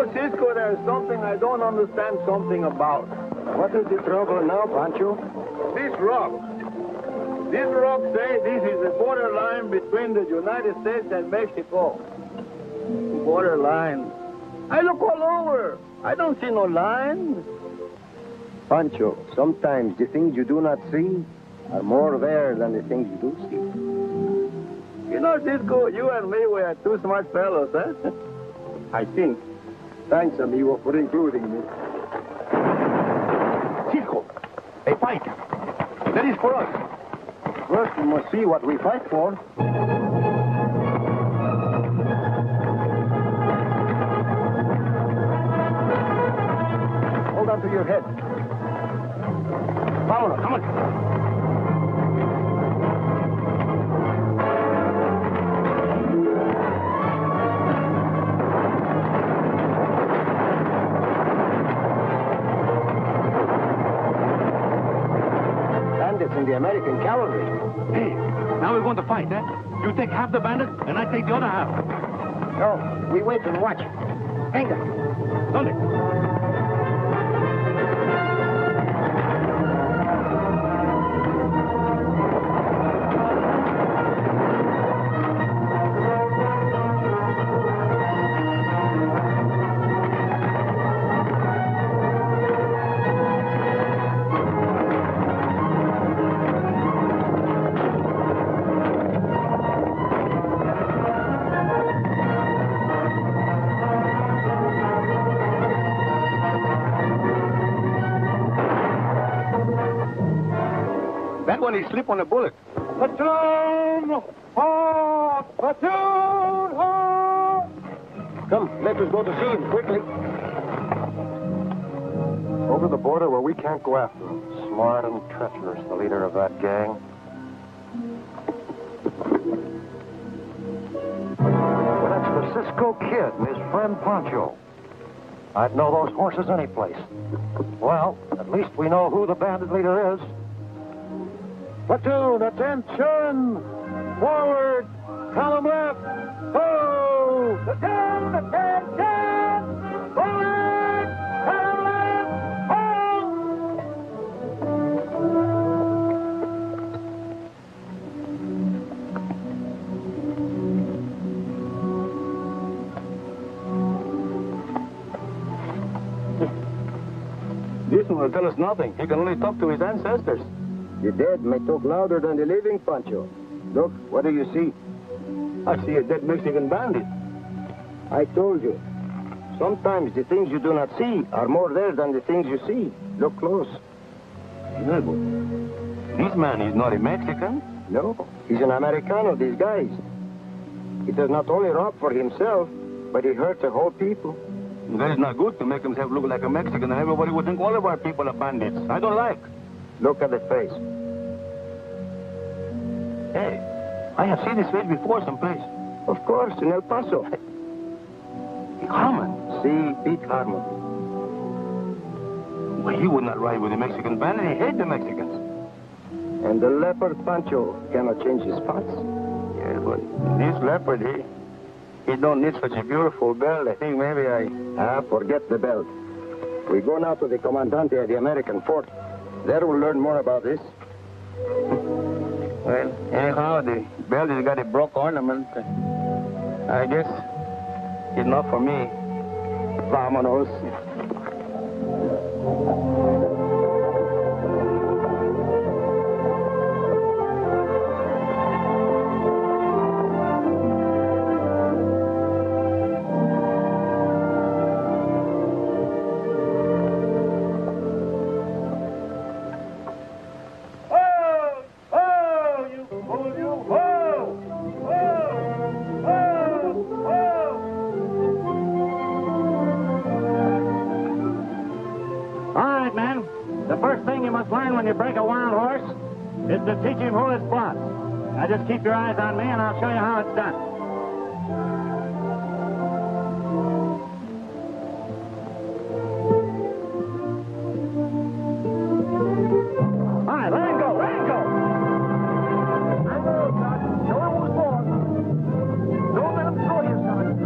know, Cisco, there's something I don't understand something about. What is the trouble now, Pancho? This rock. These rocks say this is the borderline between the United States and Mexico. Borderline. I look all over. I don't see no line. Pancho, sometimes the things you do not see are more there than the things you do see. You know, Cisco, you and me, we are two smart fellows, huh? I think. Thanks, amigo, for including me. Cisco, a fight. That is for us. First, we must see what we fight for. Hold on to your head. Follow, come on. In the American cavalry. Hey, now we're going to fight, eh? You take half the bandits, and I take the other half. No, we wait and watch. Venga. ¿Dónde? That one, he slipped on a bullet. Platoon! Halt! Platoon! Halt! Come, let us go to see him quickly. Over the border where we can't go after him. Smart and treacherous, the leader of that gang. Well, that's the Cisco Kid and his friend Pancho. I'd know those horses any place. Well, at least we know who the bandit leader is. Platoon, attention! Forward! Column left! Ho! Platoon, attention! Forward! Column left! Ho! This one will tell us nothing. He can only talk to his ancestors. The dead may talk louder than the living, Pancho. Look, what do you see? I see a dead Mexican bandit. I told you. Sometimes the things you do not see are more there than the things you see. Look close. Yeah, but this man is not a Mexican. No, he's an Americano disguised. He does not only rob for himself, but he hurts the whole people. That is not good to make himself look like a Mexican, and everybody would think all of our people are bandits. I don't like. Look at the face. Hey, I have seen this face before someplace. Of course, in El Paso. Carmen. See, Pete Carmen. Well, he would not ride with a Mexican bandit. He hates the Mexicans. And the leopard Pancho cannot change his spots. Yeah, but this leopard, he don't need such a beautiful belt. I think maybe forget the belt. We go now to the Comandante of the American fort. There we'll learn more about this. Well, anyhow, the belt has got a broke ornament. I guess it's not for me. Vámonos. When you break a wild horse is to teach him who his boss. Now just keep your eyes on me and I'll show you how it's done. All right, let him go, let him go. I know, Sergeant. Show him who's boss. Don't let him throw you, Sergeant.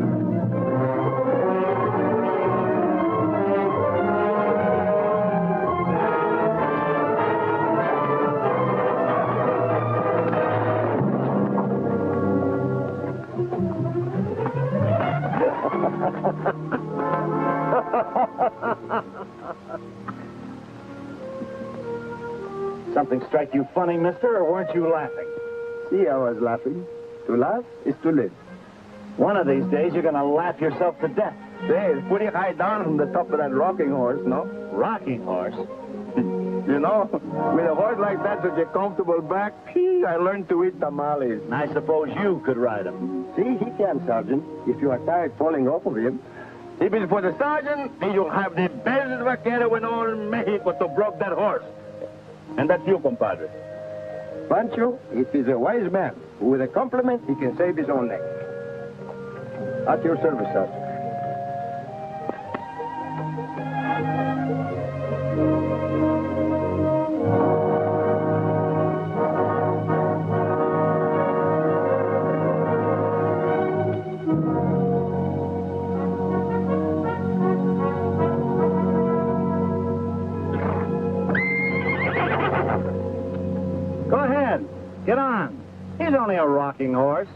Something strike you funny, mister, or weren't you laughing? See, I was laughing. To laugh is to live. One of these days, you're gonna laugh yourself to death. Say, it's pretty high down from the top of that rocking horse, no? Rocking horse? You know, with a horse like that with a comfortable back, I learned to eat tamales. And I suppose you could ride him. See, he can, Sergeant, if you are tired falling off of him. If it's for the sergeant, then you'll have the best vaquero in all Mexico to broke that horse. And that's you, compadre. Pancho, if he's a wise man, with a compliment, he can save his own neck. At your service, Sergeant. Go ahead. Get on. He's only a rocking horse.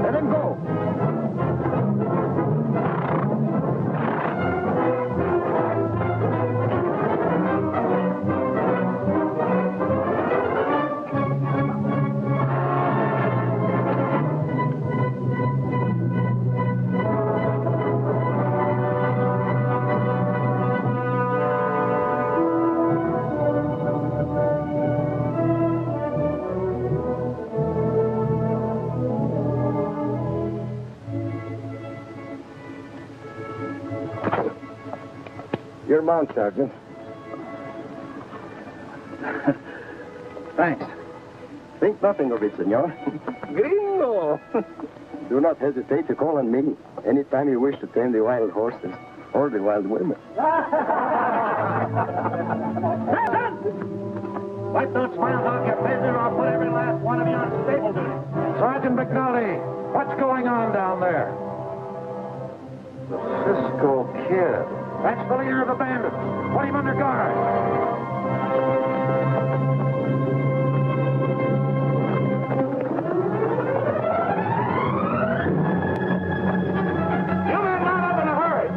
Let him go. Your mount, Sergeant. Thanks. Think nothing of it, senor. Gringo! Do not hesitate to call on me anytime you wish to tame the wild horses or the wild women. Wipe those smiles off your faces or I'll put every last one of you on stable duty. Sergeant McNulty, what's going on down there? The Cisco Kid. That's the leader of the bandits. Put him under guard. You men not up in a hurry.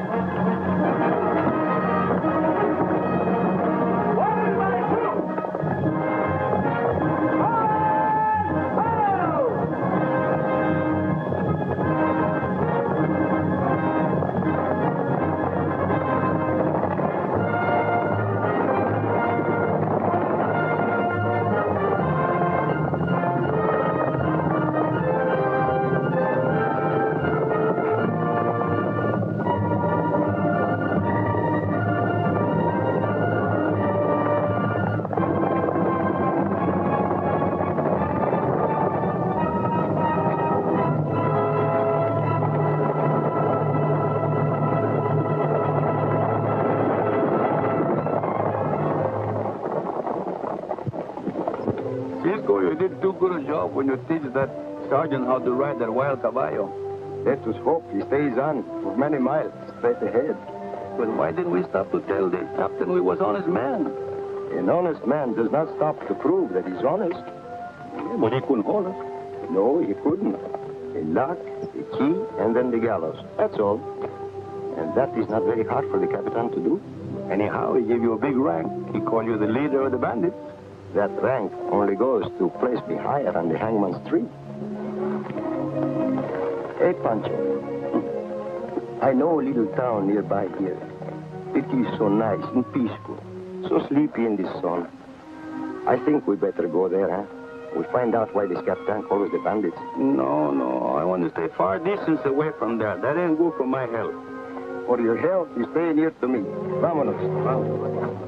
What is my troop? Cisco, you did too good a job when you teach that sergeant how to ride that wild caballo. Let us hope he stays on for many miles straight ahead. But why didn't we stop to tell the captain we was honest men? An honest man does not stop to prove that he's honest. Yeah, but he couldn't hold us. No, he couldn't. A lock, a key, and then the gallows. That's all. And that is not very hard for the Capitan to do. Anyhow, he gave you a big rank. He called you the leader of the bandits. That rank only goes to place me higher on the hangman's tree. Hey, Pancho. I know a little town nearby here. It is so nice and peaceful. So sleepy in the sun. I think we better go there, huh? We'll find out why this Capitan calls the bandits. No. I want to stay far distance away from there. That ain't good for my health. For your health, you stay near to me. Vámonos. Vámonos.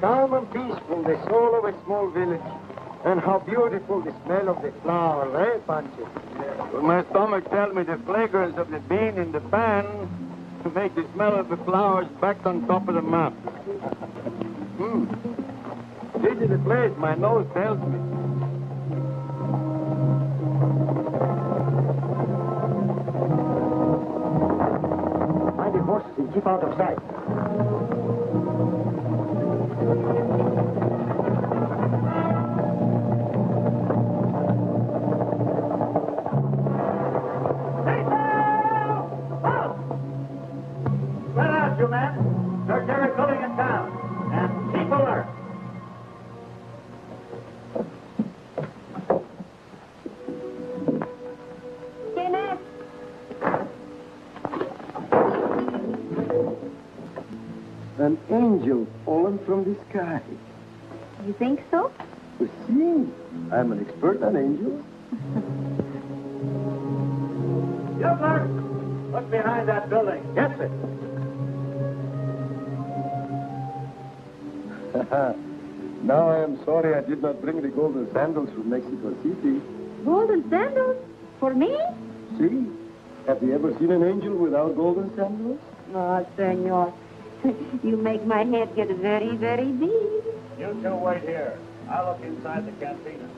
Calm and peaceful, the soul of a small village. And how beautiful the smell of the flowers, eh, Pancho? When my stomach tells me the fragrance of the bean in the pan, to make the smell of the flowers back on top of the map. This is the place my nose tells me. Mind the horses and keep out of sight. You men, search every building in town and keep alert. Kenneth. An angel fallen from the sky. You think so? You see, I'm an expert on angels. Bugler, look behind that building. Yes, sir. Now I am sorry I did not bring the golden sandals from Mexico City. Golden sandals? For me? See? Have you ever seen an angel without golden sandals? Oh, senor. You make my head get very, very big. You two wait here. I'll look inside the cantina.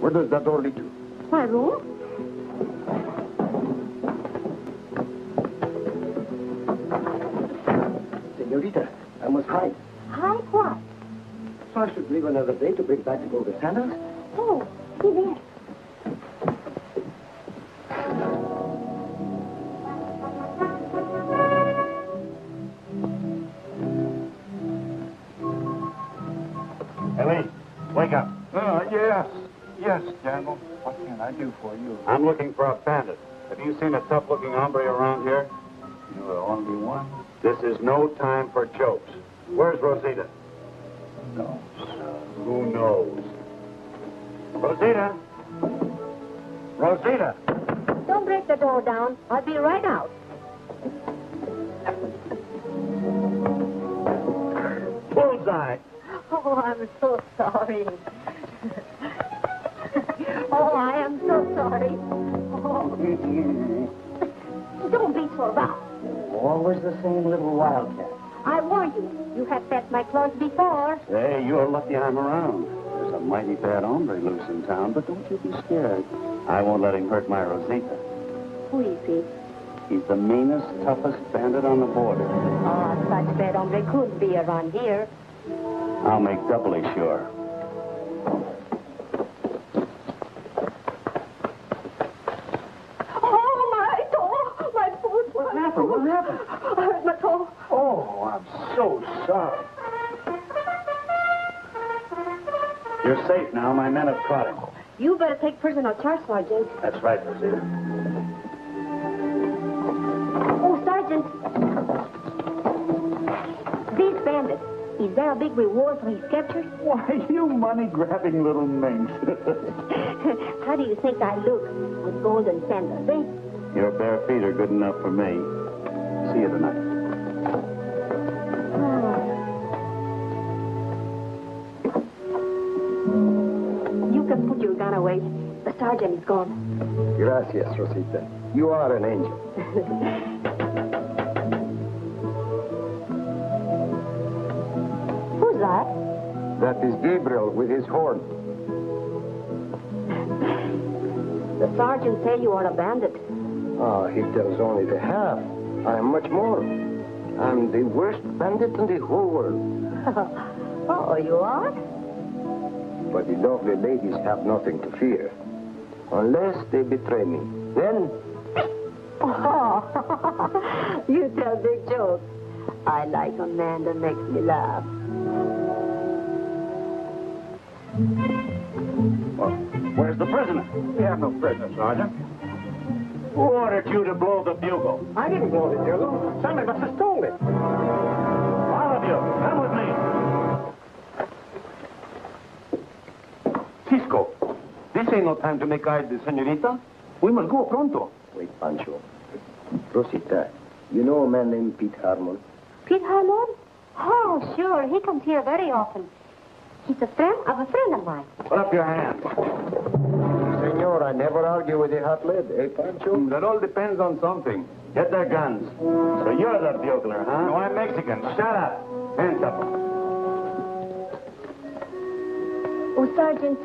Where does that door lead to? My room? Senorita, I must hide. Hide what? So I should leave another day to bring back the golden sandals. Oh, see there. Ellie, wake up. Yes. Yes, General. What can I do for you? I'm looking for a bandit. Have you seen a tough-looking hombre around here? You are only one? This is no time for jokes. Where's Rosita? No. Who knows? Rosita! Rosita! Don't break the door down. I'll be right out. Bullseye! Oh, I'm so sorry. Oh, I am so sorry. Oh. Don't be so rough. Always the same little wildcat. I warn you, you have fetched my clothes before. Hey, you're lucky I'm around. There's a mighty bad hombre loose in town, but don't you be scared. I won't let him hurt my Rosita. Who is he? He's the meanest, toughest bandit on the border. Oh, such bad hombre couldn't be around here. I'll make doubly sure. Oh, my toe! My foot! What happened? What happened? I hurt my toe. Oh, I'm so sorry. You're safe now. My men have caught him. You better take personal charge, Sergeant. That's right, Rosita. Oh, Sergeant. These bandits, is there a big reward for his capture? Why, you money-grabbing little minx. How do you think I look with golden sandals, eh? Your bare feet are good enough for me. See you tonight. You can put your gun away. The sergeant is gone. Gracias, Rosita. You are an angel. Who's that? That is Gabriel with his horn. The sergeant said you are a bandit. Ah, he tells only the half. I am much more. I'm the worst bandit in the whole world. Oh, you are? But the lovely ladies have nothing to fear. Unless they betray me. Then, Oh, you tell big jokes. I like a man that makes me laugh. Well, where's the prisoner? we have no prisoner, Sergeant. Who ordered you to blow the bugle? I didn't blow the bugle. Somebody must have stolen it. All of you, come with me. Cisco, this ain't no time to make eyes with senorita. We must go pronto. Wait, Pancho. Rosita, you know a man named Pete Harmon? Pete Harmon? Oh, sure. He comes here very often. He's a friend of a friend of mine. Put up your hand. Senor, I never argue with a hot lead, eh, Pancho? That all depends on something. Get their guns. So you're the bugler, huh? No, I'm Mexican. Shut up. Hands up. Oh, Sergeant,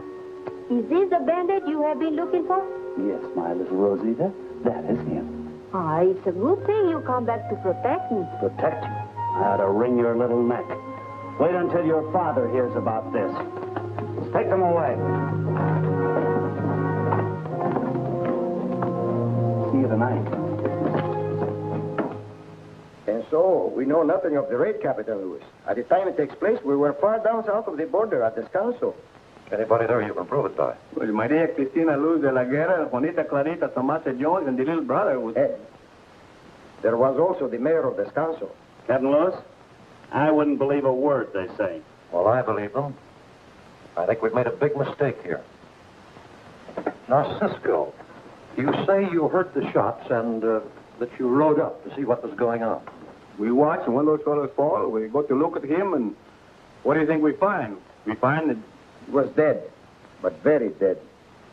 is this the bandit you have been looking for? Yes, my little Rosita. That is him. Ah, it's a good thing you come back to protect me. Protect you. I ought to wring your little neck. Wait until your father hears about this. Let's take them away. See you tonight. And so, we know nothing of the raid, Captain Lewis. At the time it takes place, we were far down south of the border at Descanso. Anybody there you can prove it by? Well, Maria Cristina Luz de la Guerra, Juanita Clarita, Tomasa Jones, and the little brother was... There was also the mayor of Descanso. Captain Lewis, I wouldn't believe a word they say. Well, I believe them. I think we've made a big mistake here. Now, Cisco, you say you heard the shots and that you rode up to see what was going on. We watch, and when those fellows fall, we go to look at him, and what do you think we find? We find that... He was dead, but very dead.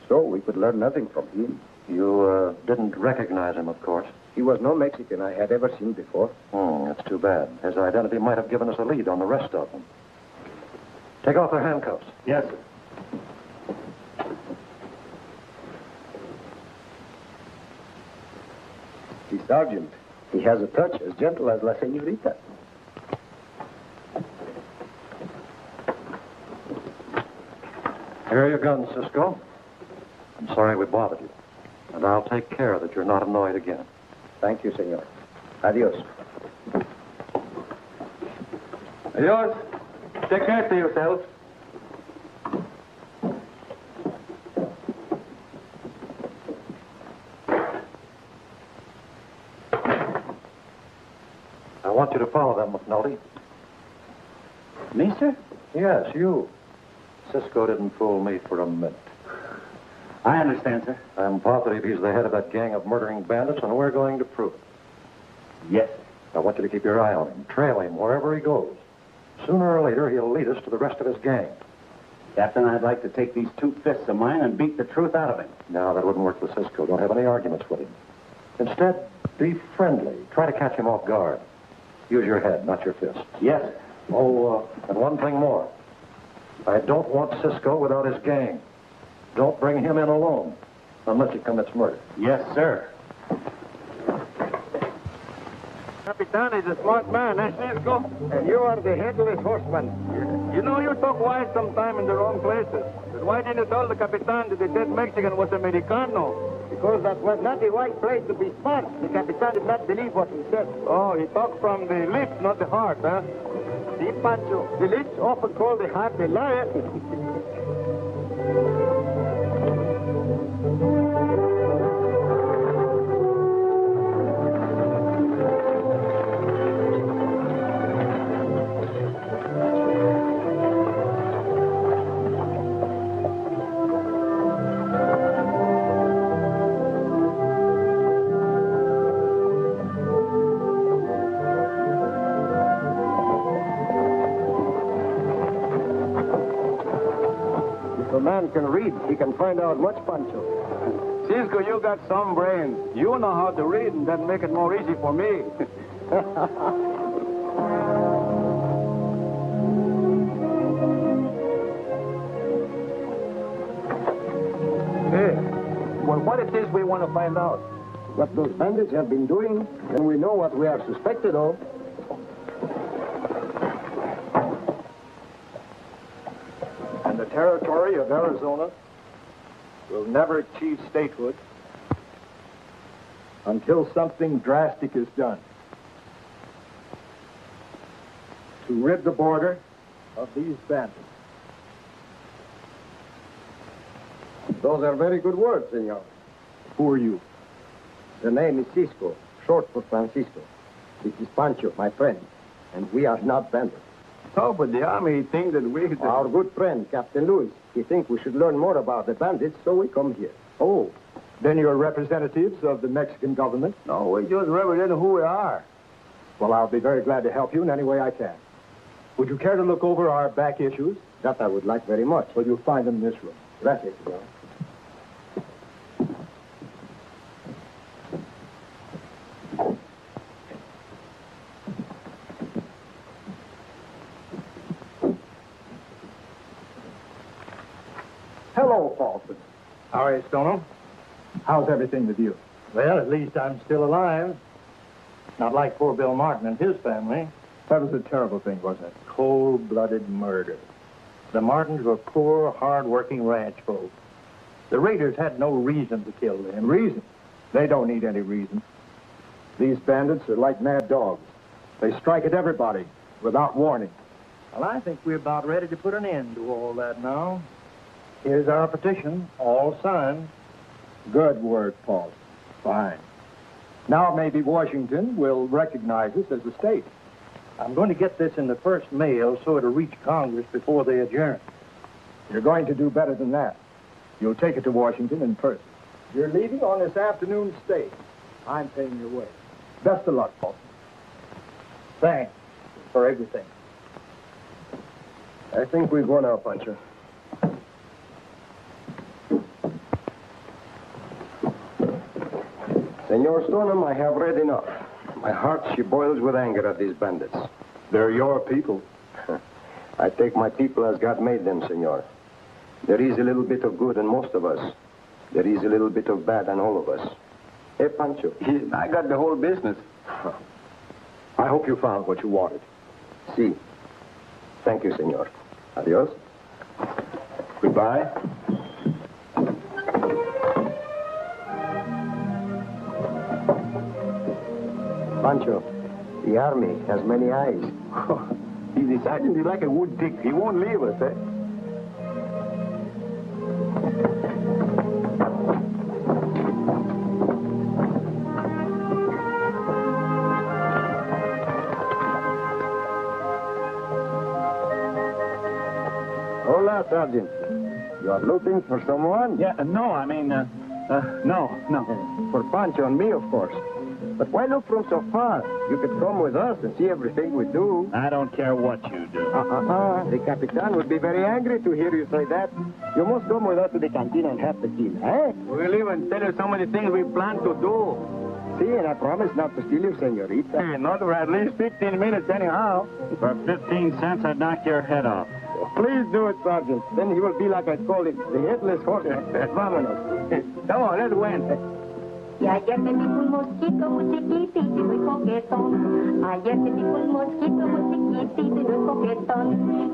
So we could learn nothing from him. You didn't recognize him, of course. He was no Mexican I had ever seen before. That's too bad. His identity might have given us a lead on the rest of them. Take off their handcuffs. Yes, sir. The sergeant, he has a touch as gentle as La Senorita. Here are your guns, Cisco. I'm sorry we bothered you. And I'll take care that you're not annoyed again. Thank you, senor. Adios. Adios. Take care of yourself. I want you to follow them, McNulty. Me, sir? Yes, you. Cisco didn't fool me for a minute. I understand, sir. I'm positive he's the head of that gang of murdering bandits, and we're going to prove it. Yes, sir. I want you to keep your eye on him. Trail him wherever he goes. Sooner or later, he'll lead us to the rest of his gang. Captain, I'd like to take these 2 fists of mine and beat the truth out of him. No, that wouldn't work with Cisco. Don't have any arguments with him. Instead, be friendly. Try to catch him off guard. Use your head, not your fist. Yes, sir. Oh, and one thing more. I don't want Cisco without his gang. Don't bring him in alone, unless he commits murder. Yes, sir. Capitan is a smart man, eh, Cisco? And you are the headless horseman. You know you talk wise sometime in the wrong places. But why didn't you tell the Capitan that the dead Mexican was Americano? Because that was not the right place to be smart. The Capitan did not believe what he said. Oh, he talked from the lips, not the heart, huh? See, Pancho, the lips often call the heart a liar. If a man can read, he can find out much, Pancho. Cisco, you got some brains. You know how to read, and that make it more easy for me. Hey, well, what it is we want to find out? What those bandits have been doing, and we know what we are suspected of. And the territory of Arizona will never achieve statehood until something drastic is done to rid the border of these bandits. Those are very good words, senor. Who are you? The name is Cisco, short for Francisco. This is Pancho, my friend, and we are not bandits. Oh, but the army thinks that we... Our good friend, Captain Lewis, he thinks we should learn more about the bandits, so we come here. Oh, then you're representatives of the Mexican government? No, we just represent who we are. Well, I'll be very glad to help you in any way I can. Would you care to look over our back issues? That I would like very much. Well, you'll find them in this room. Gracias, senor. Paulson. How are you, Stono? How's everything with you? Well, at least I'm still alive. Not like poor Bill Martin and his family. That was a terrible thing, wasn't it? Cold-blooded murder. The Martins were poor, hard-working ranch folk. The raiders had no reason to kill them. Reason? They don't need any reason. These bandits are like mad dogs. They strike at everybody without warning. Well, I think we're about ready to put an end to all that now. Here's our petition, all signed. Good work, Paul. Fine. Now maybe Washington will recognize us as a state. I'm going to get this in the first mail so it'll reach Congress before they adjourn. You're going to do better than that. You'll take it to Washington in person. You're leaving on this afternoon's stage. I'm paying your way. Best of luck, Paul. Thanks for everything. I think we go now, Pancho. Senor Stoneham, I have read enough. My heart, she boils with anger at these bandits. They're your people. I take my people as God made them, senor. There is a little bit of good in most of us. There is a little bit of bad in all of us. Hey, Pancho. I got the whole business. I hope you found what you wanted. Si. Thank you, senor. Adios. Goodbye. Pancho, the army has many eyes. He's the sergeant. He's like a wood tick. He won't leave us, eh? Hola, Sergeant. You are looking for someone? Yeah, no, I mean, no. For Pancho and me, of course. But why look from so far? You could come with us and see everything we do. I don't care what you do. The Capitan would be very angry to hear you say that. You must come with us to the canteen and have the kill, eh? We'll even tell you so many things we plan to do. See, and I promise not to steal you, senorita. Hey, not for at least 15 minutes anyhow. For 15 cents, I'd knock your head off. Please do it, Sergeant. Then he will be like I call it, the headless horseman. Vámonos. Come on, let's win. Y ayer me dijo un mosquito muy chiquitito y muy coquetón. Ayer me dijo un mosquito muy chiquitito y muy coquetón.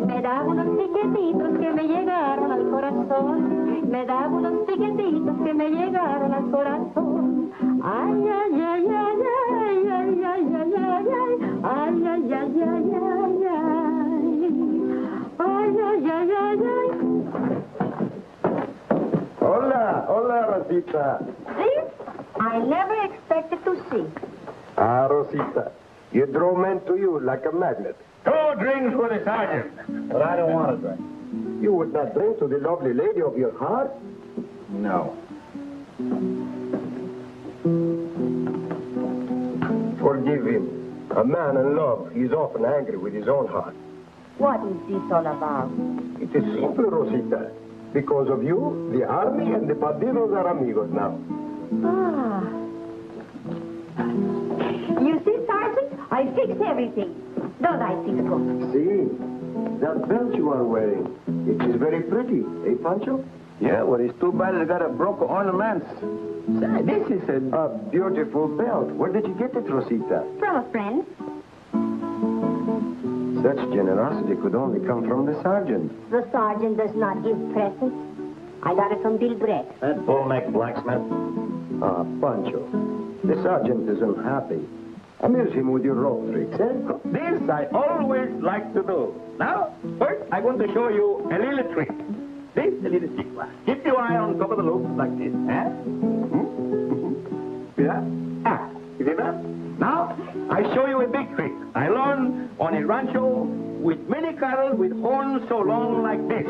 Me daba unos piquetitos que me llegaron al corazón. Me daba unos piquetitos que me llegaron al corazón. Ay, ay, ay, ay, ay, ay, ay, ay, ay, ay, ay, ay, ay, ay, ay, ay, ay, ay, ay, ay. Hola, Rosita. See? I never expected to see. Ah, Rosita, you draw men to you like a magnet. 2 drinks for the sergeant. But I don't want to drink. You would not drink to the lovely lady of your heart? No. Forgive him. A man in love, he is often angry with his own heart. What is this all about? It is simple, Rosita. Because of you, the army and the bandidos are amigos now. Ah. You see, Sergeant, I fixed everything. Don't I, Cisco? See, that belt you are wearing, it is very pretty, eh, Pancho? Yeah, well, it's too bad it got a broken ornament. Say, this is A beautiful belt. Where did you get it, Rosita? From a friend. Such generosity could only come from the sergeant. The sergeant does not give presents. I got it from Bill Brett. That bull-necked blacksmith. Ah, Pancho, the sergeant is unhappy. Amuse him with your rope tricks, eh? This I always like to do. Now, first, I'm going to show you a little trick. This is a little trick. Keep your eye on top of the loop like this, eh? See that? Ah, you see that? Now, I show you a big trick. I learned on a rancho with many cattle with horns so long like this.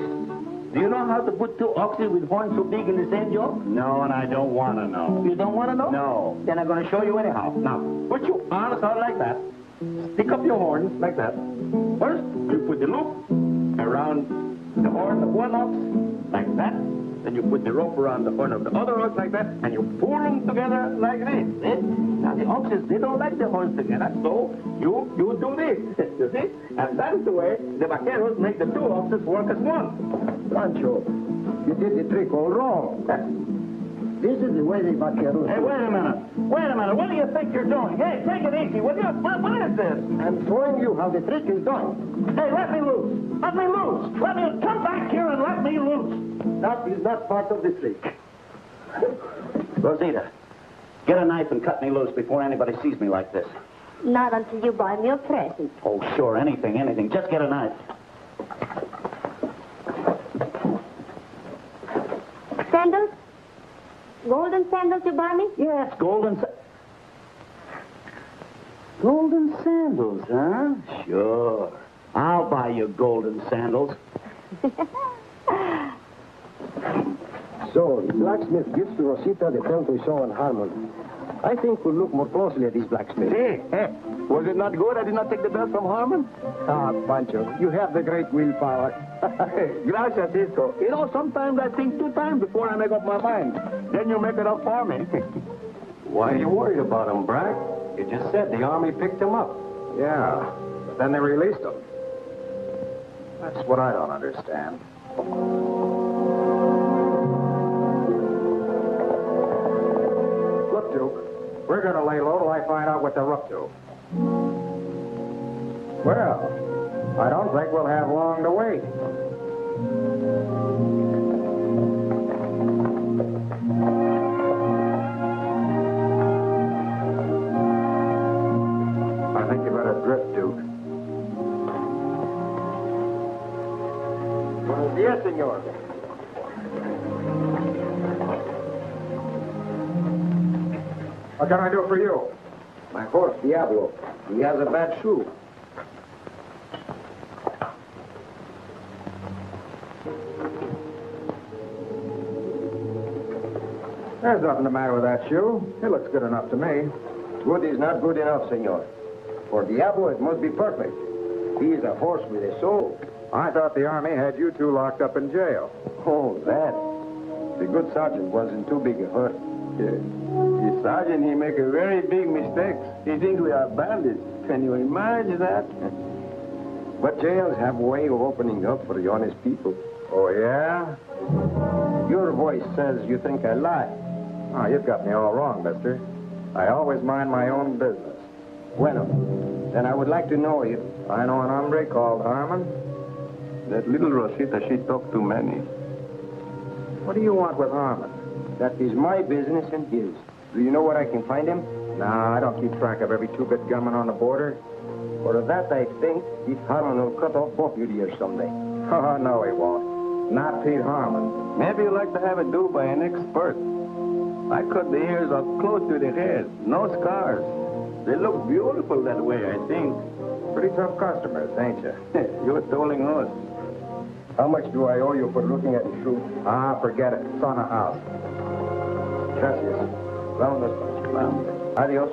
Do you know how to put 2 oxen with horns so big in the same job? No, and I don't want to know. You don't want to know? No. Then I'm going to show you anyhow. Now, put your arms out like that. Stick up your horns like that. First, you put the loop around the horn of one ox like that. Then you put the rope around the horn of the other ox like that, and you pull them together like this. See? Now, the oxes, they don't like the horns together, so you do this. You see? And that is the way the vaqueros make the 2 oxes work as one. Pancho, You did the trick all wrong. This is the way they vaqueros. Hey, wait a minute. What do you think you're doing? Hey, take it easy, will you? What is this? I'm showing you how the trick is done. Hey, let me loose. Let me loose. Come back here and let me loose. That is not part of the trick. Rosita, get a knife and cut me loose before anybody sees me like this. Not until you buy me a present. Oh, sure, anything. Just get a knife. Sandals? Golden sandals you buy me? Yes, golden sandals, huh? Sure. I'll buy you golden sandals. So, the blacksmith gives to Rosita the belt we saw in Harmon. I think we'll look more closely at this blacksmith. Hey, was it not good I did not take the belt from Harmon? Ah, Pancho, you have the great willpower. Gracias, Cisco. You know, sometimes I think 2 times before I make up my mind. Then you make it up for me. Why are you worried about him, Brack? You just said the Army picked him up. Yeah, but then they released him. That's what I don't understand. Look, Duke, we're going to lay low till I find out what they're up to. Well, I don't think we'll have long to wait. I think you better drift, Duke. Buenos días, senor. What can I do for you? My horse, Diablo. He has a bad shoe. There's nothing the matter with that shoe. It looks good enough to me. Good is not good enough, senor. For Diablo, it must be perfect. He is a horse with a soul. I thought the Army had you 2 locked up in jail. Oh, that. The good sergeant was in too big a hurt. The sergeant, he make a very big mistake. He thinks we are bandits. Can you imagine that? But jails have a way of opening up for the honest people. Oh, yeah? Your voice says you think I lie. Oh, you've got me all wrong, mister. I always mind my own business. Bueno, then I would like to know if... I know an hombre called Harmon. That little Rosita, she talked too many. What do you want with Harmon? That is my business and his. Do you know where I can find him? Nah, I don't keep track of every 2-bit gunman on the border. For that, I think this Harmon will cut off both your ears someday. Oh, no, he won't. Not Pete Harmon. Maybe you'd like to have it done by an expert. I cut the ears off close to the head. No scars. They look beautiful that way, I think. Pretty tough customers, ain't you? You're telling us. How much do I owe you for looking at the shoe? Ah, forget it. It's on the house. Gracias. Vámonos. Adios.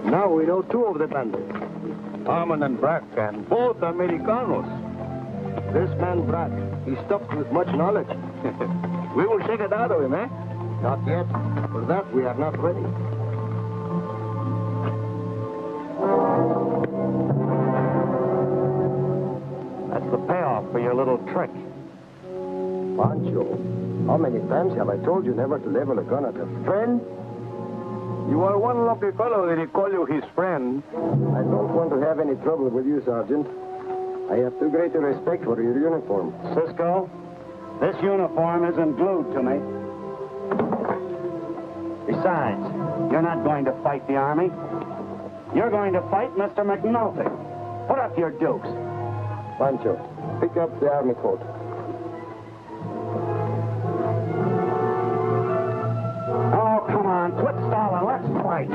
Now we know 2 of the bandits. Harmon and Brack, and both Americanos. This man Brack, he's stuffed with much knowledge. We will check it out of him, eh? Not yet. For that, we are not ready. That's the payoff for your little trick. Pancho, how many times have I told you never to level a gun at a friend? You are one lucky fellow that he call you his friend. I don't want to have any trouble with you, Sergeant. I have too great a respect for your uniform. Cisco, this uniform isn't glued to me. Besides, you're not going to fight the Army. You're going to fight Mr. McNulty. Put up your dukes. Pancho, pick up the Army coat. Oh, come on, quit stalling. Let's fight.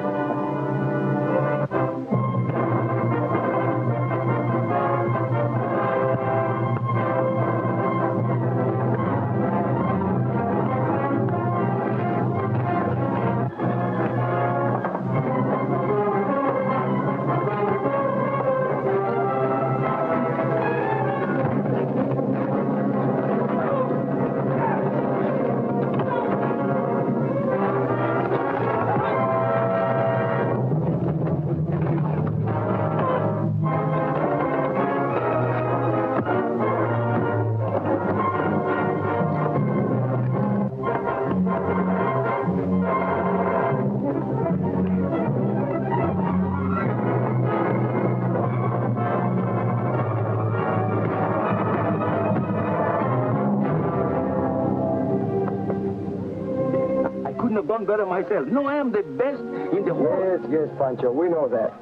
done better myself. No, I am the best in the whole... Yes, Pancho, we know that.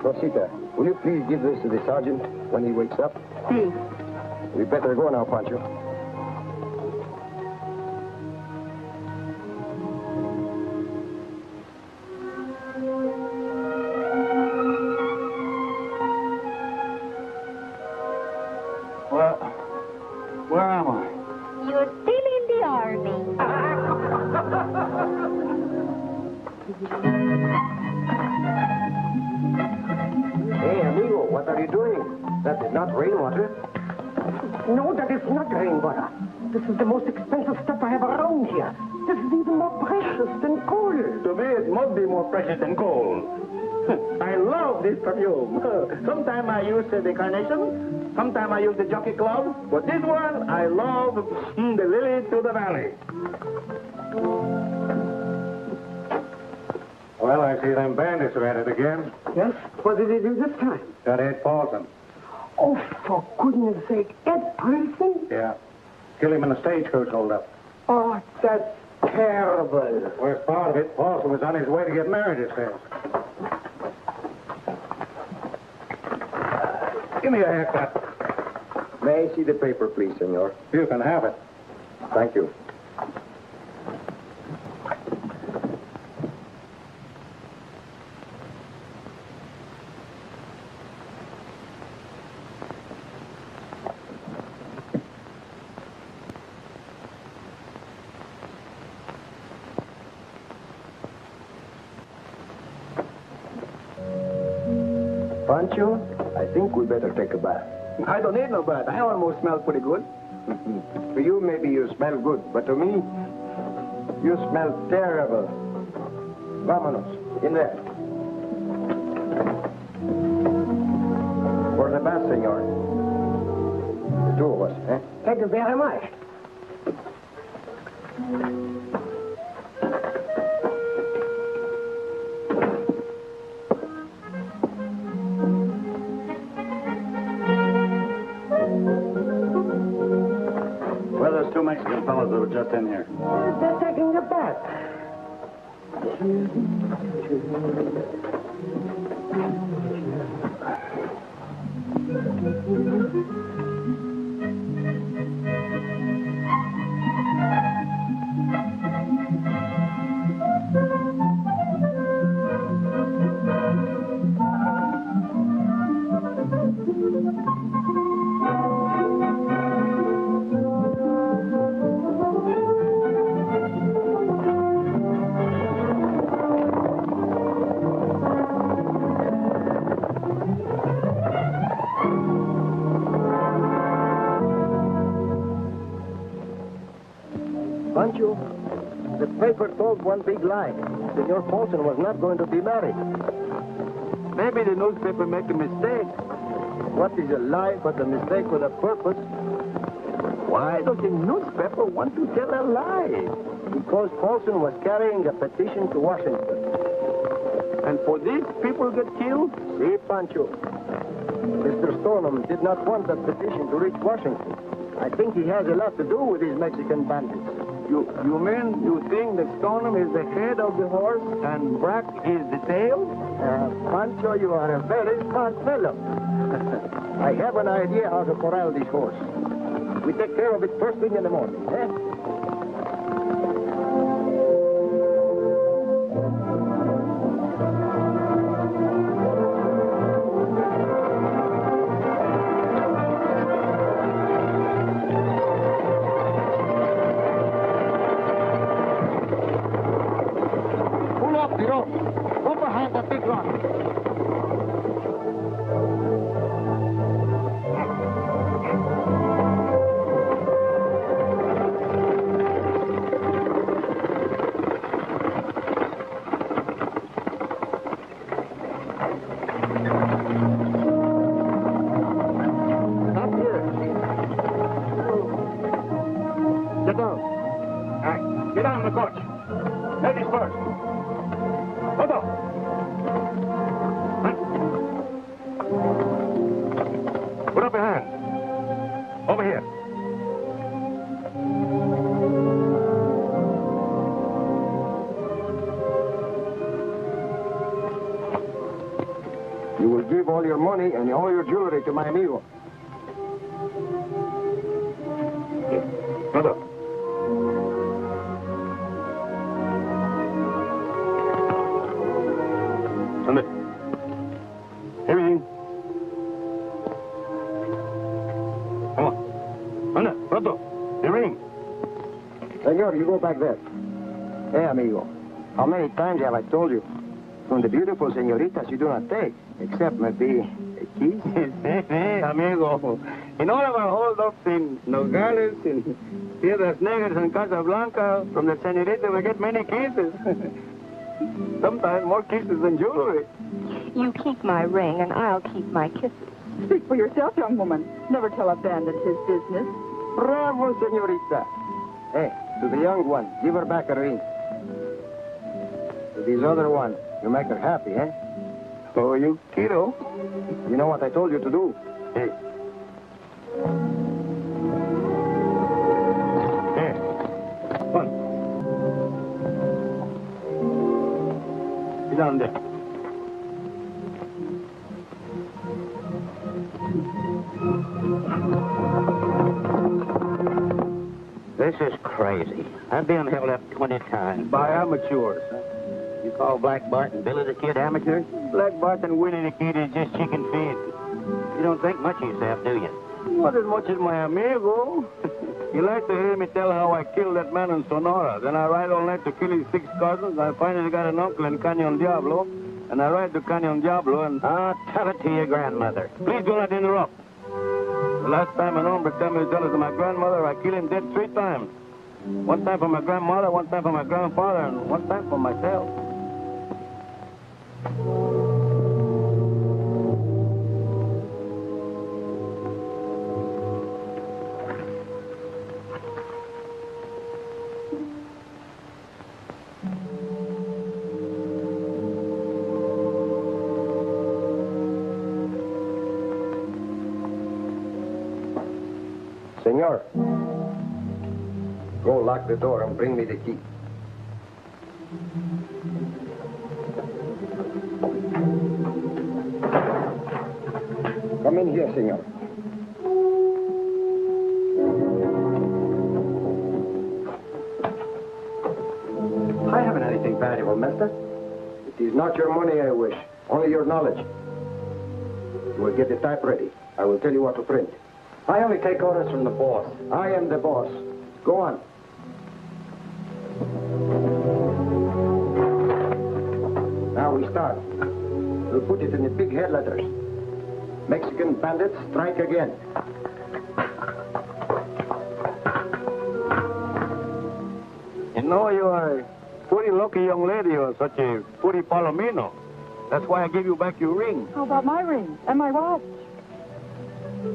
Rosita, will you please give this to the sergeant when he wakes up? Si. We better go now, Pancho. Where am I? You're still in the army. Hey, amigo, what are you doing? That is not rainwater. No, that is not rainwater. This is the most expensive stuff I have around here. This is even more precious than gold. To me, it must be more precious than gold. I love this perfume. Sometimes I use the carnation. Sometimes I use the jockey club. But this one, I love the lily to the valley. Well, I see them bandits are at it again. Yes? What did he do this time? Got Ed Paulson. Oh, for goodness sake, Ed Paulson? Yeah. Kill him in the stagecoach holdup. Oh, that's terrible. Worst part of it, Paulson was on his way to get married, it says. Give me a haircut. May I see the paper, please, senor? You can have it. Thank you. Pancho, I think we better take a bath. I don't need no bath. I almost smell pretty good. To you, maybe you smell good, but to me, you smell terrible. Vámonos, in there. For the bath, senor. The two of us, eh? Thank you very much. Well, there's two Mexican fellows that were just in here. They're taking a bath. Pancho, the paper told one big lie. Senor Paulson was not going to be married. Maybe the newspaper make a mistake. What is a lie but a mistake with a purpose? Why does the newspaper want to tell a lie? Because Paulson was carrying a petition to Washington. And for this, people get killed? See, Pancho, Mr. Stoneham did not want that petition to reach Washington. I think he has a lot to do with these Mexican bandits. You mean you think that Stoneham is the head of the horse and Brack is the tail? Pancho, you are a very smart fellow. I have an idea how to corral this horse. We take care of it first thing in the morning, eh? Get on the coach. Ladies first. Hold on. Put up your hands. Over here. my amigo. Pronto. ¿Dónde? Everything. Come on. Anda, pronto. The ring. Senor, you go back there. Hey, amigo. How many times have I told you? From the beautiful senoritas you do not take, except maybe a kiss? Amigo. In all of our hold-ups in Nogales, in Piedras Negras and Casablanca, from the senorita we get many kisses. Sometimes more kisses than jewelry. You keep my ring, and I'll keep my kisses. Speak for yourself, young woman. Never tell a bandit his business. Bravo, senorita. Hey, to the young one, give her back a ring. To this other one, you make her happy, eh? Oh, you kiddo. You know what I told you to do? Hey. Hey. One. Sit down there. This is crazy. I've been held up 20 times. By amateurs, huh? You call Black Bart and Billy the Kid amateurs? Black Bart and Willie the Kid is just chicken feed. You don't think much of yourself, do you? Not as much as my amigo. You like to hear me tell how I killed that man in Sonora. Then I ride all night to kill his 6 cousins. I finally got an uncle in Cañon Diablo. And I ride to Cañon Diablo and... Tell it to your grandmother. Please do not interrupt. The last time an hombre tell me to tell it to my grandmother, I killed him dead 3 times. 1 time for my grandmother, 1 time for my grandfather, and 1 time for myself. Senor, go lock the door and bring me the key. Come in here, senor. I haven't anything valuable, mister. It is not your money I wish, only your knowledge. You will get the type ready. I will tell you what to print. I only take orders from the boss. I am the boss. Go on. Now we start. We'll put it in the big head letters. Mexican bandits strike again. You know, you are a pretty lucky young lady. You are such a pretty palomino. That's why I gave you back your ring. How about my ring and my watch?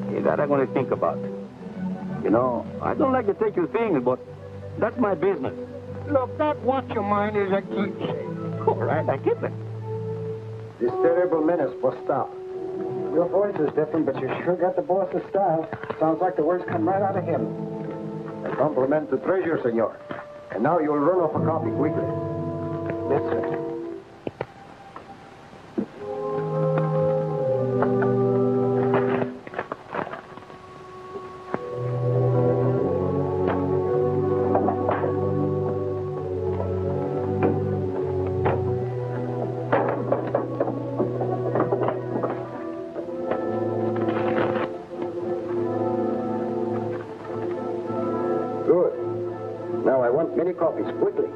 Hey, that I'm going to think about. You know, I don't like to take your things, but that's my business. Look, that watch of mine is a keepsake. All right, I keep it. This terrible menace must stop. Your voice is different, but you sure got the boss's style. Sounds like the words come right out of him. A compliment to treasure, senor. And now you'll run off a copy quickly. Yes, sir. Good. Now I want many copies, quickly.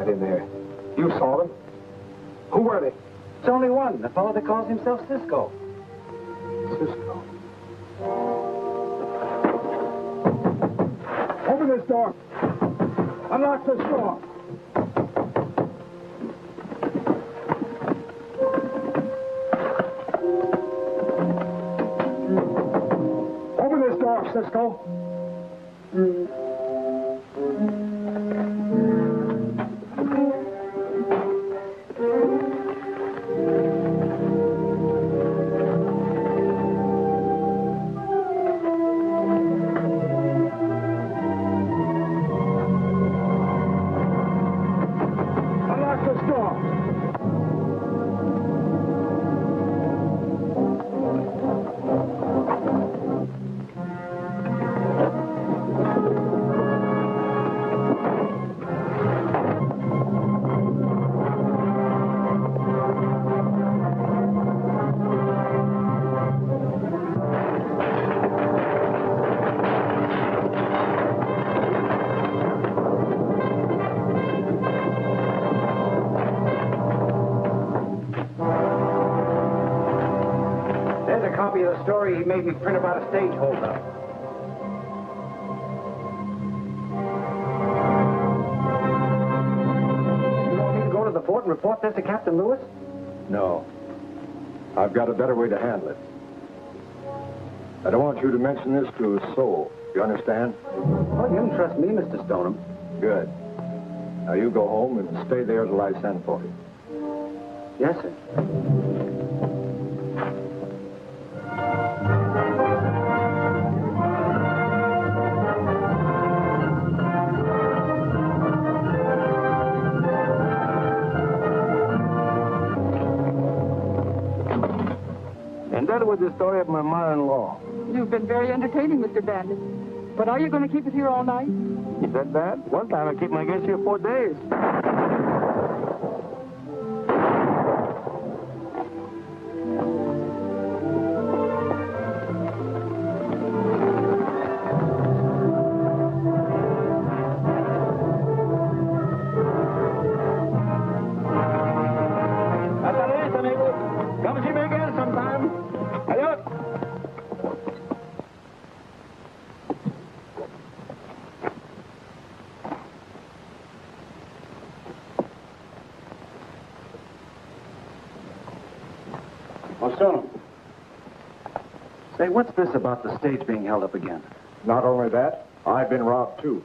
that in there? You saw them? Who were they? It's only one, the fellow that calls himself Cisco. Cisco. Open this door. Unlock this door. Open this door, Cisco. The story he made me print about a stage holdup. You want me to go to the fort and report this to Captain Lewis? No. I've got a better way to handle it. I don't want you to mention this to a soul. You understand? Well, you can trust me, Mr. Stoneham. Good. Now you go home and stay there till I send for you. Yes, sir. That was the story of my mother-in-law. You've been very entertaining, Mr. Bandit. But are you going to keep us here all night? You said that? One time I keep my guests here 4 days. Come see me again sometime. Adios. Oh, Stoneham. Say, what's this about the stage being held up again? Not only that, I've been robbed too.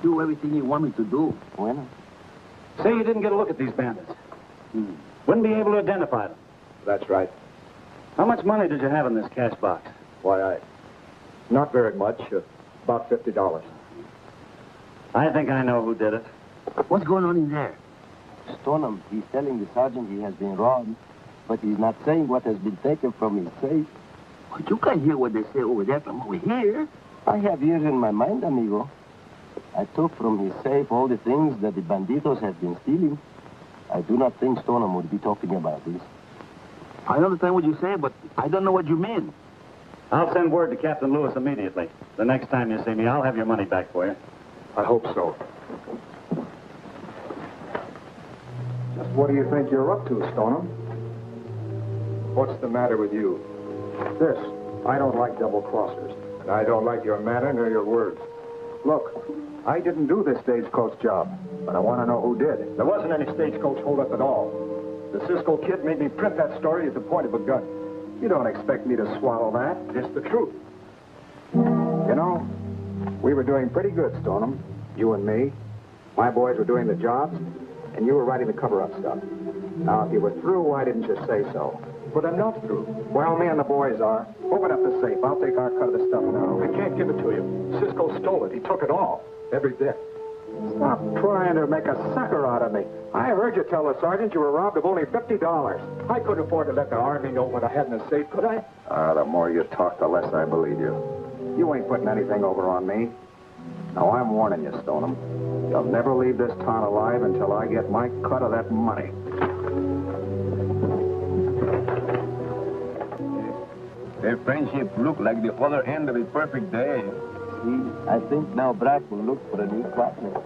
Do everything you want me to do. Bueno. Say you didn't get a look at these bandits. Wouldn't be able to identify them. That's right. How much money did you have in this cash box? Why, not very much. About $50. I think I know who did it. What's going on in there? Stoneham, he's telling the sergeant he has been robbed, but he's not saying what has been taken from his safe. But you can't hear what they say over there from over here. I have ears in my mind, amigo. I took from his safe all the things that the banditos have been stealing. I do not think Stoneham would be talking about this. I understand what you say, but I don't know what you mean. I'll send word to Captain Lewis immediately. The next time you see me, I'll have your money back for you. I hope so. Just what do you think you're up to, Stoneham? What's the matter with you? This. I don't like double-crossers. And I don't like your manner nor your words. Look, I didn't do this stagecoach job, but I want to know who did. There wasn't any stagecoach holdup at all. The Cisco Kid made me print that story at the point of a gun. You don't expect me to swallow that. It's the truth. You know, we were doing pretty good, Stoneham. You and me. My boys were doing the jobs, and you were writing the cover-up stuff. Now, if you were through, why didn't you say so? But I'm not through. Well, me and the boys are. Open up the safe. I'll take our cut of the stuff now. I can't give it to you. Cisco stole it. He took it all. Every bit. Stop trying to make a sucker out of me. I heard you tell the sergeant you were robbed of only $50. I couldn't afford to let the Army know what I had in the safe, could I? The more you talk, the less I believe you. You ain't putting anything over on me. Now, I'm warning you, Stoneham. You'll never leave this town alive until I get my cut of that money. Their friendship looked like the other end of a perfect day. See, I think now Brack will look for a new partner.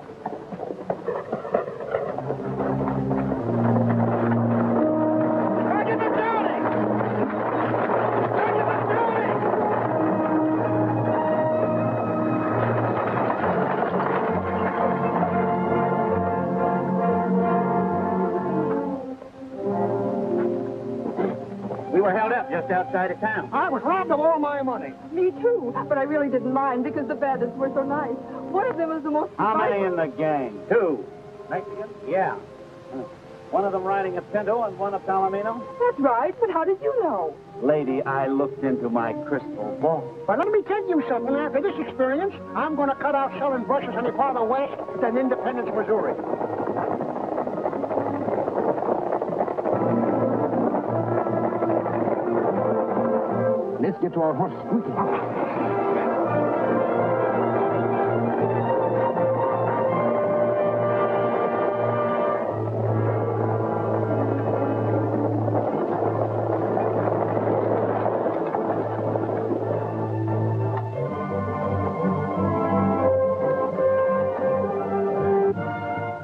We were held up just outside of town. I was robbed of all my money. Me too, but I really didn't mind because the bandits were so nice. One of them was the most... How many in the gang? 2. Mexican? Yeah. One of them riding a Pinto and one a Palomino? That's right, but how did you know? Lady, I looked into my crystal ball. But let me tell you something. After this experience, I'm going to cut out selling brushes any farther west than Independence, Missouri. Let's get to our horses quickly.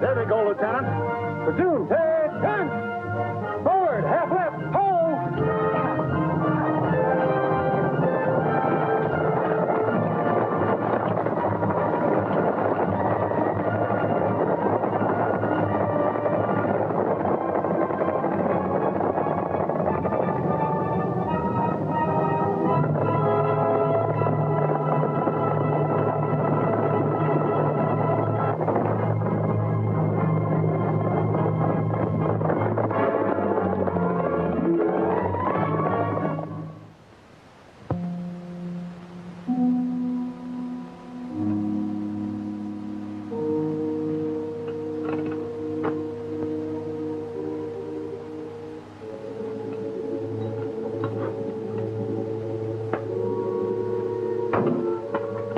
There we go, Lieutenant. Platoon, take 10. Forward, half left, hold.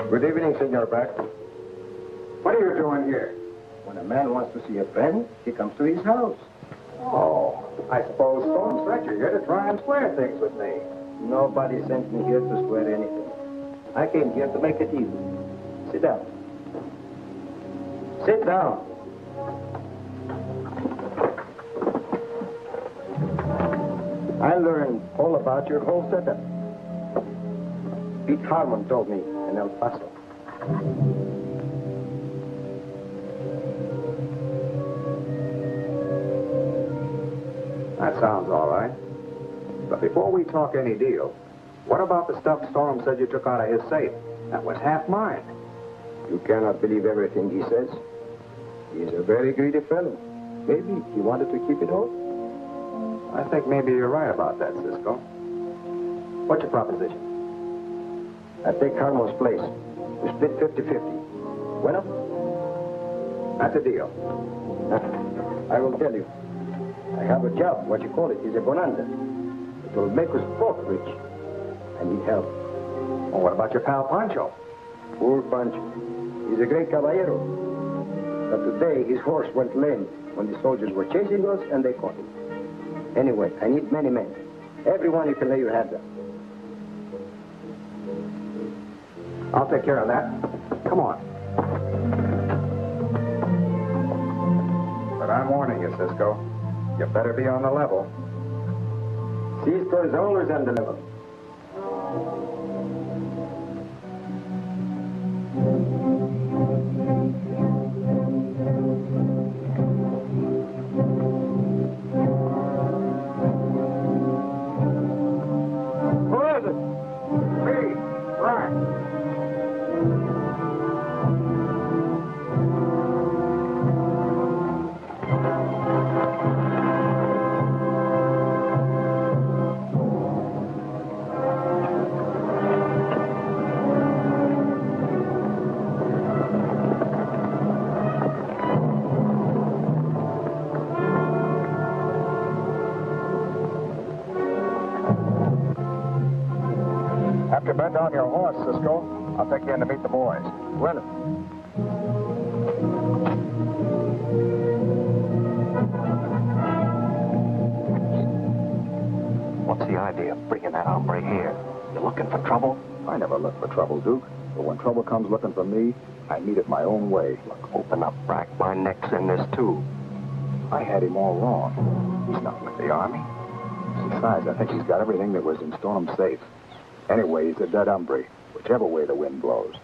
Good evening, Senor Brack. What are you doing here? When a man wants to see a friend, he comes to his house. Oh, I suppose Stone sent you here to try and square things with me. Nobody sent me here to swear anything. I came here to make it easy. Sit down. Sit down. I learned all about your whole setup. Pete Harmon told me in El Paso. That sounds all right. But before we talk any deal, what about the stuff Storm said you took out of his safe? That was half mine. You cannot believe everything he says. He is a very greedy fellow. Maybe he wanted to keep it all. I think maybe you're right about that, Cisco. What's your proposition? I take Harmon's place. We split 50-50. Bueno? That's a deal. I will tell you. I have a job, what you call it, is a bonanza. It will make us both rich. I need help. Well, what about your pal Pancho? Poor Pancho. He's a great caballero. But today his horse went lame when the soldiers were chasing us and they caught him. Anyway, I need many men. Everyone you can lay your hands on. I'll take care of that. Come on. But I'm warning you, Cisco. You better be on the level. Cisco is always on the level. Who is it? Me. Right. After you bend down your horse, Cisco, I'll take you in to meet the boys. Well, What's the idea of bringing that hombre here? You looking for trouble? I never look for trouble, Duke. But when trouble comes looking for me, I meet it my own way. Look, open up, Brack. My neck's in this, too. I had him all wrong. He's not with the Army. Besides, I think he's got everything that was in Stoneham safe. Anyway, he's a dead hombre, whichever way the wind blows.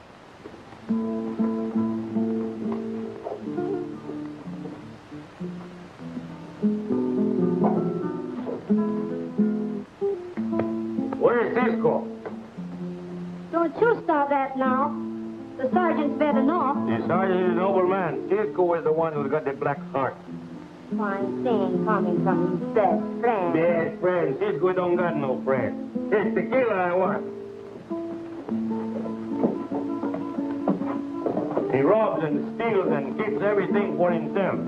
Where's Cisco? Don't you start that now. The sergeant's better know. The sergeant is an old man. Cisco is the one who's got the black heart. Fine thing coming from his best friend. Best friend. Cisco don't got no friend. It's the killer I want. He robs and steals and keeps everything for himself.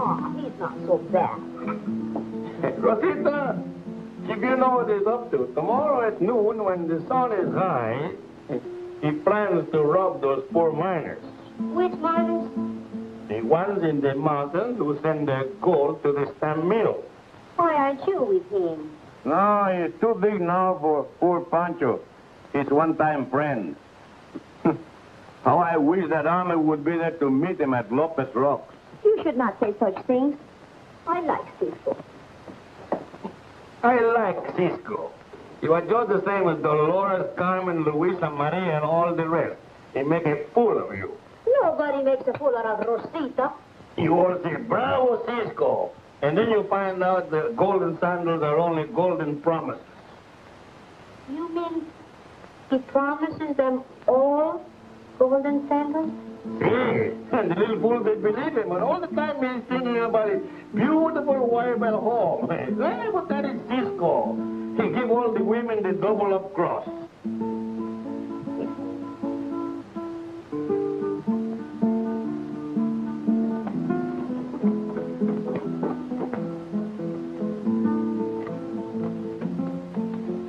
Oh, he's not so bad. Rosita, if you know what he's up to, tomorrow at noon when the sun is high, he plans to rob those poor miners. Which miners? The ones in the mountains who send their gold to the stamp mill. Why aren't you with him? No, he's too big now for poor Pancho, his one-time friend. How I wish that army would be there to meet him at Lopez Rocks. You should not say such things. I like Cisco. I like Cisco. You are just the same as Dolores, Carmen, Luisa, Maria, and all the rest. They make a fool of you. Nobody makes a fool out of Rosita. You all say, bravo, Cisco. And then you find out the golden sandals are only golden promises. You mean he promises them all golden sandals? Yes, and the little fools, they believe him. And all the time he's singing about a beautiful wife at home. Hey, but that is Cisco. He give all the women the double-up cross.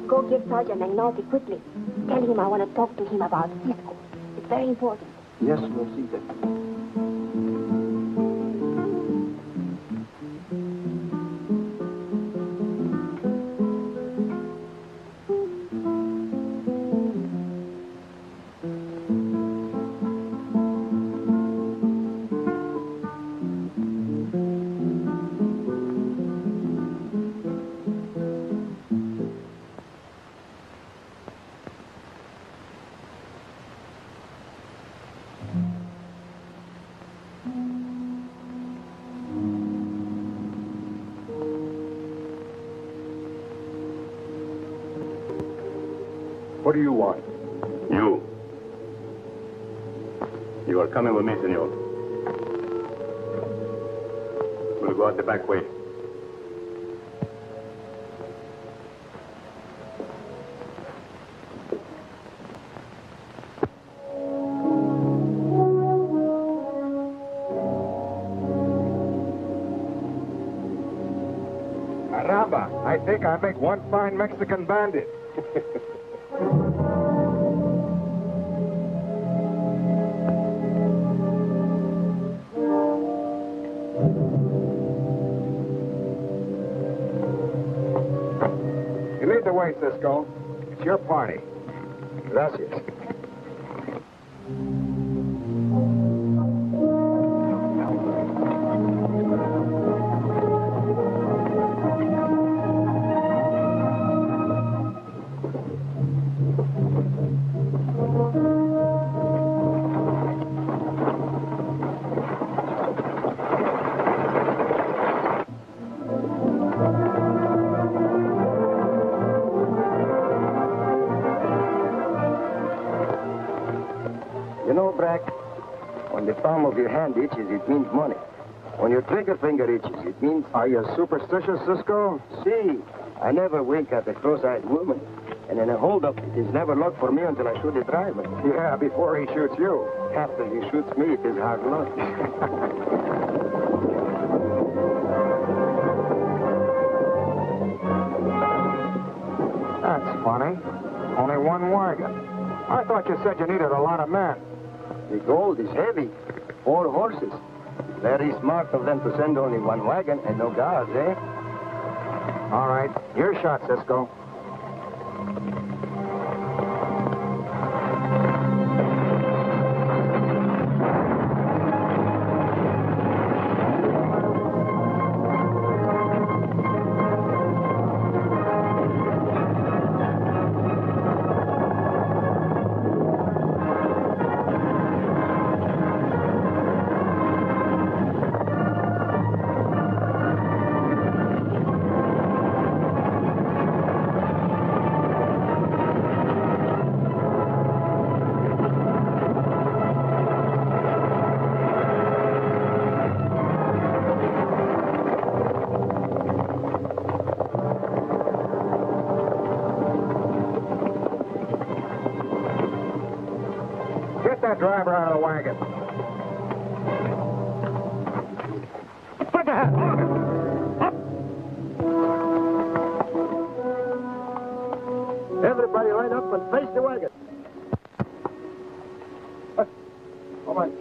Go give Sergeant McNulty quickly. Tell him I want to talk to him about Cisco. It's very important. Yes, Rosita. What do you want? You. You are coming with me, senor. We'll go out the back way. Caramba, I think I make one fine Mexican bandit. You lead the way, Cisco. It's your party. Gracias. You know, Brack, when the palm of your hand itches, it means money. When your trigger finger itches, it means... Are you superstitious, Cisco? See, I never wink at a cross-eyed woman. And in a hold-up, it is never luck for me until I shoot the driver. Yeah, before he shoots you. After he shoots me, it is hard luck. That's funny. Only one wagon. I thought you said you needed a lot of men. The gold is heavy. 4 horses. Very smart of them to send only one wagon and no guards, eh? All right. Your shot, Cisco. Get that driver out of the wagon. Put the hat on. Up. Everybody line up and face the wagon. All right.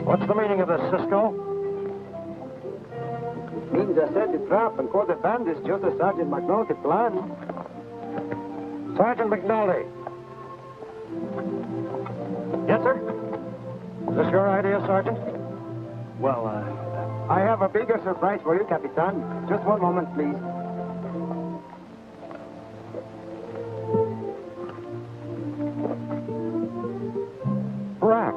What's the meaning of this, Cisco? Means I set the trap and caught the bandits just as Sergeant McNulty planned. Sergeant McNulty. Yes, sir? Is this your idea, Sergeant? Well, I have a bigger surprise for you, Capitan. Just one moment, please. Brack,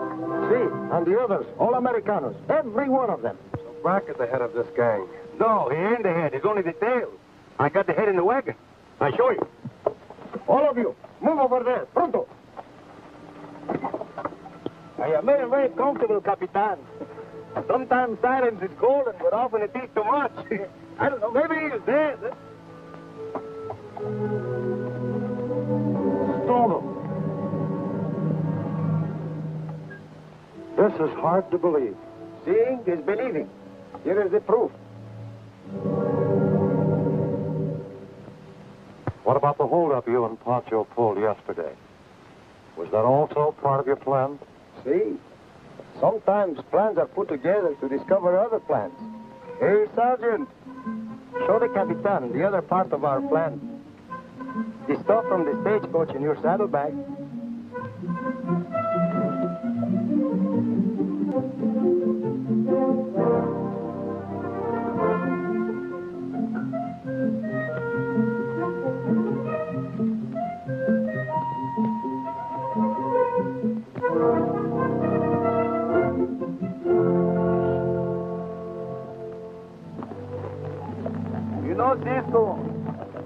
see, and the others, all Americanos, every one of them. So Brack is the head of this gang. No, he ain't the head. He's only the tail. I got the head in the wagon. I show you. All of you, move over there, pronto. I am very, very comfortable, Capitan. Sometimes silence is golden, but often it is too much. I don't know, maybe he is dead. Stone him. This is hard to believe. Seeing is believing. Here is the proof. What about the holdup you and Pancho pulled yesterday? Was that also part of your plan? See, sometimes plans are put together to discover other plans. Hey, Sergeant, show the Capitan the other part of our plan. The stuff from the stagecoach in your saddlebag. You know, Cisco,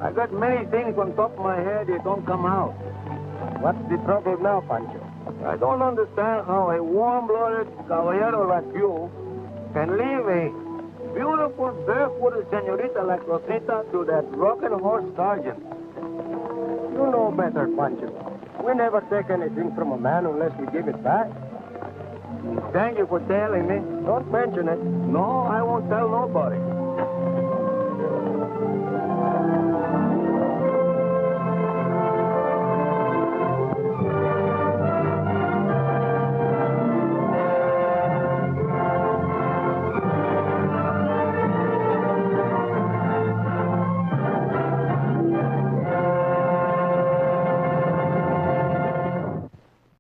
I got many things on top of my head that don't come out. What's the trouble now, Pancho? I don't understand how a warm-blooded caballero like you can leave a beautiful, barefooted senorita like Rosita to that broken horse sergeant. You know better, Pancho. We never take anything from a man unless we give it back. Thank you for telling me. Don't mention it. No, I won't tell nobody.